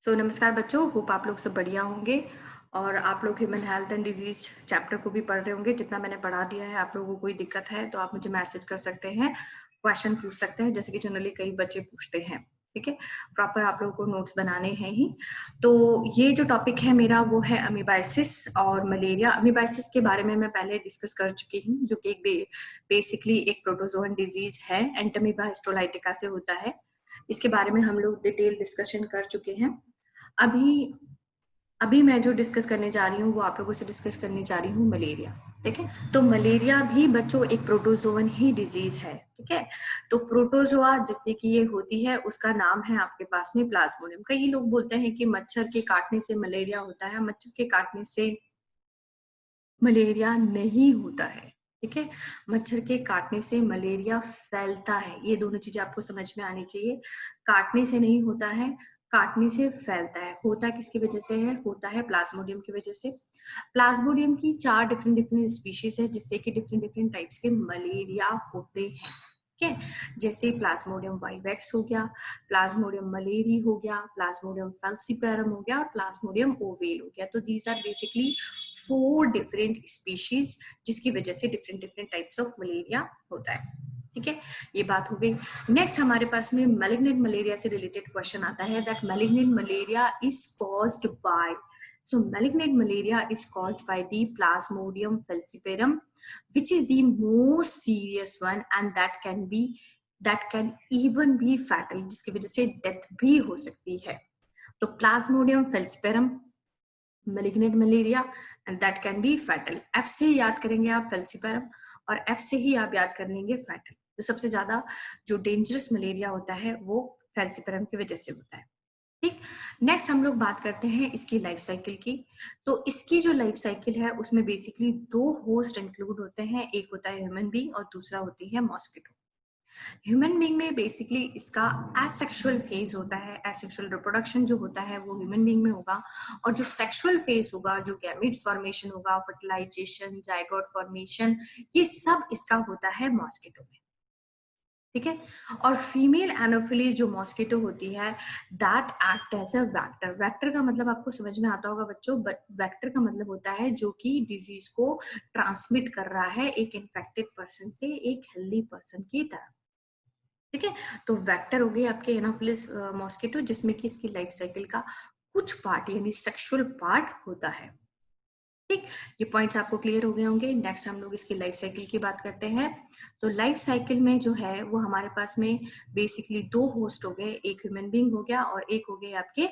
नमस्कार बच्चों, होप आप लोग सब बढ़िया होंगे और आप लोग human health and disease chapter को भी पढ़ रहे होंगे। जितना मैंने पढ़ा दिया है, आप लोगों को कोई दिक्कत है तो आप मुझे मैसेज कर सकते हैं, क्वेश्चन पूछ सकते हैं, जैसे कि जनरली कई बच्चे पूछते हैं। ठीक है, प्रॉपर आप लोगों को नोट्स बनाने हैं ही। तो ये जो टॉपिक है मेरा वो है अमीबाइसिस और मलेरिया। अमीबाइसिस के बारे में मैं पहले डिस्कस कर चुकी हूँ, जो कि एक बेसिकली एक प्रोटोजोअन डिजीज है, एंटमीबा हिस्टोलाइटिका से होता है। इसके बारे में हम लोग डिटेल डिस्कशन कर चुके हैं। अभी अभी मैं जो डिस्कस करने जा रही हूँ वो आप लोगों से डिस्कस करने जा रही हूँ मलेरिया। ठीक है, तो मलेरिया भी बच्चों एक प्रोटोजोअन ही डिजीज है। ठीक है, तो प्रोटोजोआ जिससे कि ये होती है उसका नाम है आपके पास में प्लाज्मोडियम। कई लोग बोलते हैं कि मच्छर के काटने से मलेरिया होता है। मच्छर के काटने से मलेरिया नहीं होता है। ठीक है, मच्छर के काटने से मलेरिया फैलता है। ये दोनों चीजें आपको समझ में आनी चाहिए। काटने से नहीं होता है, काटने से फैलता है। होता किसकी वजह से है? होता है प्लाज्मोडियम की वजह से। प्लाज्मोडियम की 4 डिफरेंट डिफरेंट स्पीशीज है, जिससे कि डिफरेंट डिफरेंट टाइप्स के मलेरिया होते हैं। ठीक है, जैसे प्लाज्मोडियम वाइवेक्स हो गया, प्लाज्मोडियम मलेरी हो गया, प्लाज्मोडियम फैल्सिपेरम हो गया और प्लाज्मोडियम ओवेल हो गया। तो these are basically 4 different species, जिसकी वजह से different different types of malaria होता है। ठीक है, ये बात हो गई। नेक्स्ट हमारे पास में मैलिग्नेंट मलेरिया से रिलेटेड क्वेश्चन आता है that malignant malaria is caused by. So malignant malaria is caused by the Plasmodium falciparum, which is the most serious one, and that can even be fatal, जिसकी वजह से death भी हो सकती है। तो Plasmodium falciparum, malignant malaria, and that can be fatal। F से याद करेंगे आप falciparum और F से ही आप याद कर लेंगे fatal। तो सबसे ज्यादा जो डेंजरस मलेरिया होता है वो falciparum की वजह से होता है। ठीक, नेक्स्ट हम लोग बात करते हैं इसकी लाइफ साइकिल की। तो इसकी जो लाइफ साइकिल है उसमें बेसिकली 2 होस्ट इंक्लूड होते हैं। एक होता है ह्यूमन बीइंग और दूसरा होती है मॉस्किटो। ह्यूमन बीइंग में बेसिकली इसका एसेक्सुअल फेज होता है। एसेक्सुअल रिप्रोडक्शन जो होता है वो ह्यूमन बीइंग में होगा, और जो सेक्सुअल फेज होगा, जो गैमीट्स फॉर्मेशन होगा, फर्टिलाइजेशन, जाइगोट फॉर्मेशन, ये सब इसका होता है मॉस्किटो में। ठीक है, और फीमेल एनोफिलीज जो मॉस्किटो होती है that act as a vector. Vector का मतलब आपको समझ में आता होगा बच्चों। वेक्टर का मतलब होता है जो कि डिजीज को ट्रांसमिट कर रहा है एक इन्फेक्टेड पर्सन से एक हेल्दी पर्सन की तरह। ठीक है, तो वेक्टर हो गई आपके एनोफिलिस मॉस्किटो, जिसमें कि इसकी लाइफ साइकिल का कुछ पार्ट यानी सेक्सुअल पार्ट होता है। ठीक, ये पॉइंट्स आपको क्लियर हो गए होंगे। नेक्स्ट हम लोग इसकी लाइफ साइकिल की बात करते हैं। तो लाइफ साइकिल में जो है वो हमारे पास में बेसिकली 2 होस्ट हो गए, एक ह्यूमन बीइंग हो गया और एक हो गए आपके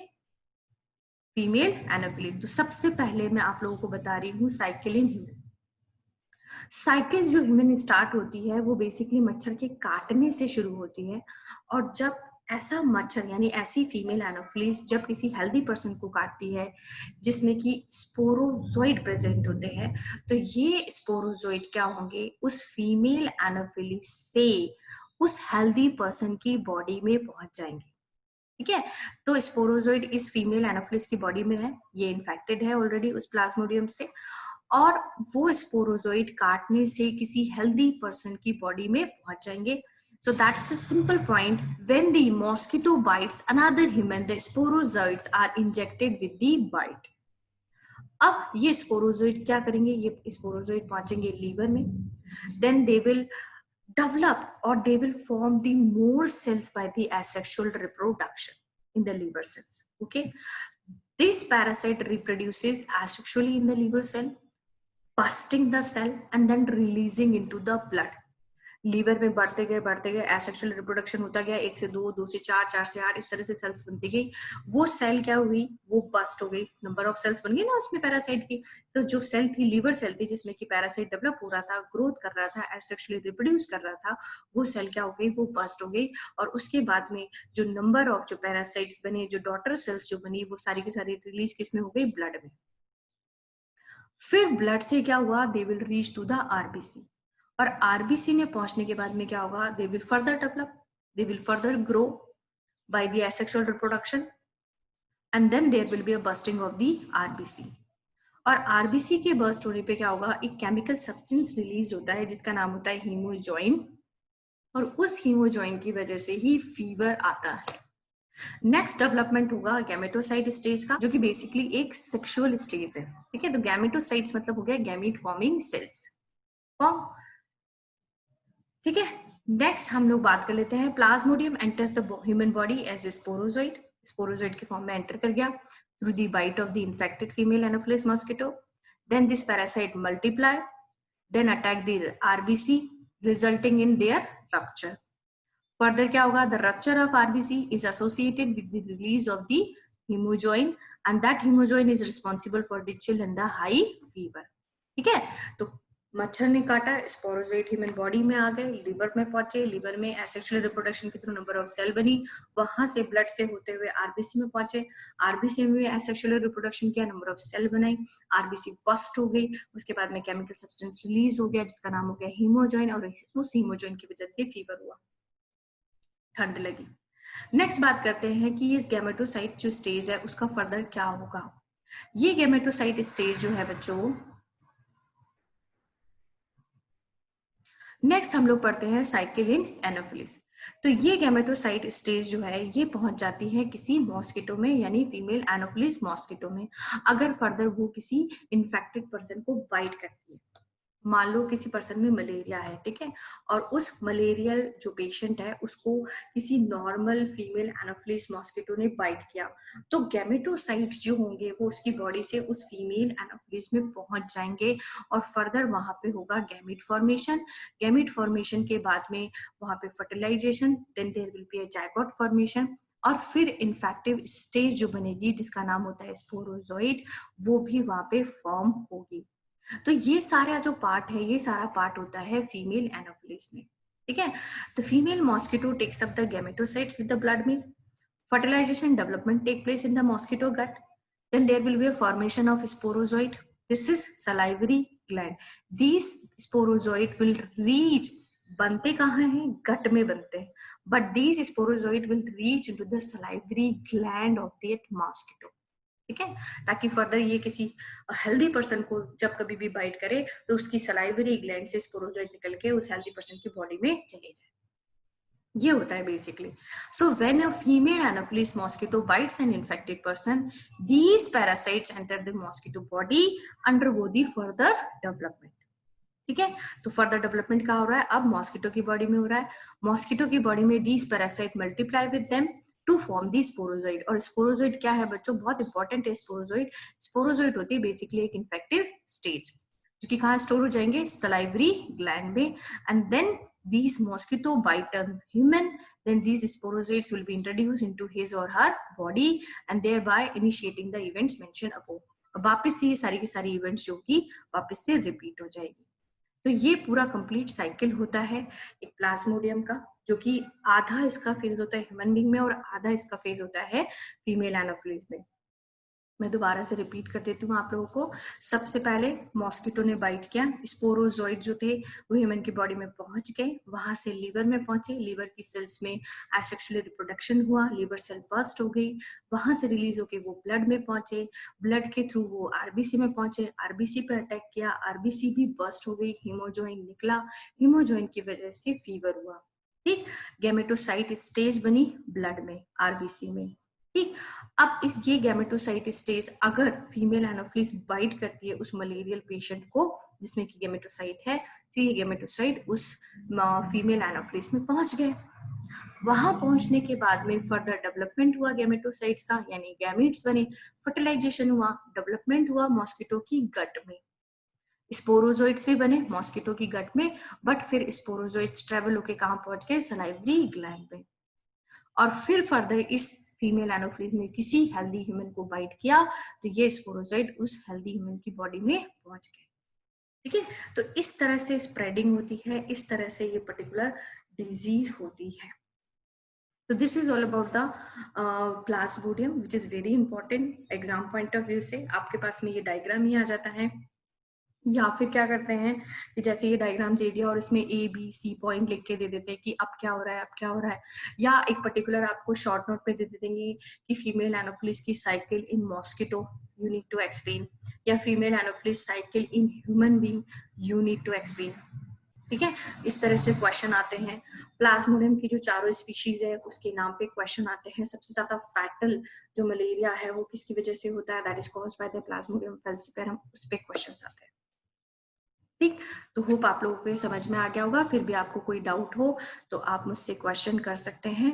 फीमेल एनोफिलीज। तो सबसे पहले मैं आप लोगों को बता रही हूँ साइकिल इन ह्यूमन। साइकिल जो ह्यूमन स्टार्ट होती है वो बेसिकली मच्छर के काटने से शुरू होती है, और जब ऐसा मच्छर यानी ऐसी फीमेल एनोफिलीज जब किसी हेल्दी पर्सन को काटती है जिसमें कि स्पोरोजोइड प्रेजेंट होते हैं, तो ये स्पोरोजोइड क्या होंगे उस फीमेल एनोफिलीज से उस हेल्दी पर्सन की बॉडी में पहुंच जाएंगे। ठीक है, तो स्पोरोजोइड इस फीमेल एनोफिलिस की बॉडी में है, ये इन्फेक्टेड है ऑलरेडी उस प्लाज्मोडियम से, और वो स्पोरोजोइड काटने से किसी हेल्दी पर्सन की बॉडी में पहुंच जाएंगे। So that's a simple point. When the mosquito bites another human, the sporozoids are injected with the bite. अब ये स्पोरोजोइड्स क्या करेंगे? ये स्पोरोजोइड पहुंचेंगे लीवर में, then they will develop or they will form the more cells by the asexual reproduction in the liver cells. Okay, this parasite reproduces asexually in the liver cell, busting the cell and then releasing into the blood. Liver में बढ़ते गए asexual reproduction होता गया, 1 से 2, 2 से 4, 4 से 8, इस तरह से सेल्स बनती गई। वो सेल क्या हुई? वो बस्ट हो गई, नंबर ऑफ सेल्स बन गई ना उसमें पैरासाइट की। तो जो सेल थी, लीवर सेल थी जिसमें कि पैरासाइट डेवलप हो रहा था, ग्रोथ कर रहा था, एसेक्सुअली रिप्रोड्यूस कर रहा था, वो सेल क्या हो गई? वो बस्ट हो गई। और उसके बाद में जो नंबर ऑफ जो पैरासाइट्स बने, जो डॉटर सेल्स जो बनी, वो सारी की सारी रिलीज किसमें हो गई? ब्लड में। फिर ब्लड से क्या हुआ? They will reach to the RBC, और आरबीसी में पहुंचने के बाद में क्या होगा? They will further develop, they will further grow by the asexual reproduction, and then there will be a bursting of the RBC. और आरबीसी के बर्स्ट होने पे क्या होगा? एक केमिकल सब्सटेंस रिलीज होता है जिसका नाम होता है हीमोजॉइन, और उस हीमोजॉइन की वजह से ही फीवर आता है। नेक्स्ट डेवलपमेंट होगा गैमेटोसाइट स्टेज का, जो कि बेसिकली एक सेक्सुअल स्टेज है, ठीक है। तो गैमेटोसाइट्स मतलब हो गया गैमीट फॉर्मिंग सेल्स, फॉर्म, ठीक है। नेक्स्ट हम लोग बात कर लेते हैं plasmodium enters the human body as sporozoite, sporozoite के फॉर्म में एंटर कर गया through the bite of the infected female anopheles mosquito. Then this parasite multiply, then attack the RBC resulting in their rupture. Further क्या होगा, the rupture of RBC is associated with the release of the hemozoin and that hemozoin is responsible for the chill and the high fever, ठीक है। तो मच्छर ने काटा, sporozoite human body में आ गए, लिवर में पहुंचे, लिवर में एसेक्सुअल रिप्रोडक्शन के थ्रू नंबर ऑफ सेल बनी, वहां से ब्लड से होते हुए आरबीसी में पहुंचे, आरबीसी में एसेक्सुअल रिप्रोडक्शन किया, नंबर ऑफ सेल बनाई, आरबीसी बस्ट हो गई, उसके बाद में केमिकल सब्सटेंस रिलीज हो गया जिसका नाम हो गया हीमोजोइन, और उस हीमोजोइन की वजह से फीवर हुआ, ठंड लगी। नेक्स्ट बात करते हैं कि ये गैमेटोसाइट जो स्टेज है उसका फर्दर क्या होगा। ये गैमेटोसाइट स्टेज जो है बच्चों, नेक्स्ट हम लोग पढ़ते हैं साइकिल इन एनोफिलिस। तो ये गैमेटोसाइट स्टेज जो है ये पहुंच जाती है किसी मॉस्किटो में, यानी फीमेल एनोफिलिस मॉस्किटो में, अगर फर्दर वो किसी इन्फेक्टेड पर्सन को बाइट करती है। मान लो किसी पर्सन में मलेरिया है, ठीक है, और उस मलेरियल जो पेशेंट है उसको किसी नॉर्मल फीमेल एनोफिलिस मॉस्किटो ने बाइट किया, तो गैमेटोसाइट्स जो होंगे वो उसकी बॉडी से उस फीमेल एनोफिलिस में पहुंच जाएंगे और फर्दर वहां पे होगा गैमीट फॉर्मेशन। गैमीट फॉर्मेशन के बाद में वहां पे fertilization, then there will be a zygote formation, और फिर इन्फेक्टिव स्टेज जो बनेगी जिसका नाम होता है स्पोरोजोइड, वो भी वहां पे फॉर्म होगी। तो ये सारा जो पार्ट है, ये सारा पार्ट होता है फीमेल एनोफिलिस में, ठीक है। The female mosquito takes up the gametocytes with the blood meal, fertilization development take place in the mosquito gut, then there will be a formation of sporozoid, this is salivary gland, these sporozoid will reach, बनते कहाँ हैं, गट में बनते हैं, but these sporozoid will reach into the salivary gland of that mosquito, ठीक है, ताकि further ये किसी हेल्दी पर्सन को जब कभी भी बाइट करे तो उसकी सलाइवरी ग्लैंड से स्पोरोजोइड निकल के उस हेल्दी पर्सन की बॉडी में चले जाए। ये होता है basically. So when a female anopheles mosquito bytes an infected person, these parasites enter the mosquito body, undergo the further development, ठीक है। तो फर्दर डेवलपमेंट क्या हो रहा है, अब मॉस्किटो की बॉडी में हो रहा है, मॉस्किटो की बॉडी में these parasite multiply with them to form the sporozoite. और स्पोरोजोइड क्या है बच्चों, बहुत इंपॉर्टेंट है स्पोरोजोइड। स्पोरोजोइड होती है बेसिकली एक इन्फेक्टिव स्टेज, जो कि कहाँ स्टोर हो जाएंगे, सलाइवरी ग्लैंड में, and then these mosquito bite a human, then these sporozoids will be introduced into his or her body and thereby initiating the events mentioned above। अब वापस से ये सारी की सारी इवेंट्स जो कि वापस से रिपीट हो जाएगी। तो ये पूरा कंप्लीट साइकिल होता है एक प्लाज्मोडियम का, जो कि आधा इसका फेज होता है ह्यूमन बीइंग में और आधा इसका फेज होता है फीमेल एनोफिलिस में। मैं दोबारा से रिपीट कर देती हूँ आप लोगों को। सबसे पहले मॉस्किटो ने बाइट किया, स्पोरोजोइड जो थे वो ह्यूमन की बॉडी में पहुंच गए, वहां से लिवर में पहुंचे, लिवर की सेल्स में एसेक्सुअल रिप्रोडक्शन हुआ, लिवर सेल बर्स्ट हो गई, वहां से रिलीज होके वो ब्लड में पहुंचे, ब्लड के थ्रू वो आरबीसी में पहुंचे, आरबीसी पे अटैक किया, आरबीसी भी बर्स्ट हो गई, हीमोजोइन निकला, हीमोजोइन की वजह से फीवर हुआ, ठीक। गैमेटोसाइट स्टेज बनी ब्लड में, आरबीसी में, ठीक। अब इस ये गैमेटोसाइट स्टेज अगर फीमेल एनोफिलिस बाइट करती है उस मलेरियल पेशेंट को जिसमें कि गैमेटोसाइट है, तो ये गैमेटोसाइट उस फीमेल एनोफिलिस में पहुंच गए। वहां पहुंचने के बाद में फर्दर डेवलपमेंट हुआ गैमेटोसाइट्स का, यानी गैमीट्स बने, फर्टिलाइजेशन हुआ, डेवलपमेंट हुआ मॉस्किटो की गट में, स्पोरोजोइड्स भी बने मॉस्किटो की गट में, बट फिर स्पोरोजोइड्स ट्रेवल होके कहां पहुंच गए, सलाइवरी ग्लैंड में, और फिर फर्दर इस फीमेल एनोफिलिस ने किसी हेल्दी ह्यूमन को बाइट किया तो ये स्पोरोजोइड उस हेल्दी ह्यूमन की बॉडी में पहुंच गए, ठीक है। तो इस तरह से स्प्रेडिंग होती है, इस तरह से ये पर्टिकुलर डिजीज होती है। तो this is all about the Plasmodium which is very important exam point of view से। आपके पास में ये डायग्राम ही आ जाता है, या फिर क्या करते हैं कि जैसे ये डायग्राम दे दिया और इसमें ए बी सी पॉइंट लिख के दे देते हैं कि अब क्या हो रहा है, अब क्या हो रहा है, या एक पर्टिकुलर आपको शॉर्ट नोट पे दे देंगे कि फीमेल एनोफिलिस की cycle in mosquito you need to explain, या female Anopheles cycle in human being you need to explain. ठीक है, इस तरह से क्वेश्चन आते हैं। प्लाज्मोडियम की जो चारों स्पीशीज है उसके नाम पे क्वेश्चन आते हैं। सबसे ज्यादा फैटल जो मलेरिया है वो किसकी वजह से होता है, that is caused by the Plasmodium falciparum, उस पे क्वेश्चन आते हैं। ठीक, तो होप आप लोगों को ये समझ में आ गया होगा। फिर भी आपको कोई डाउट हो तो आप मुझसे क्वेश्चन कर सकते हैं।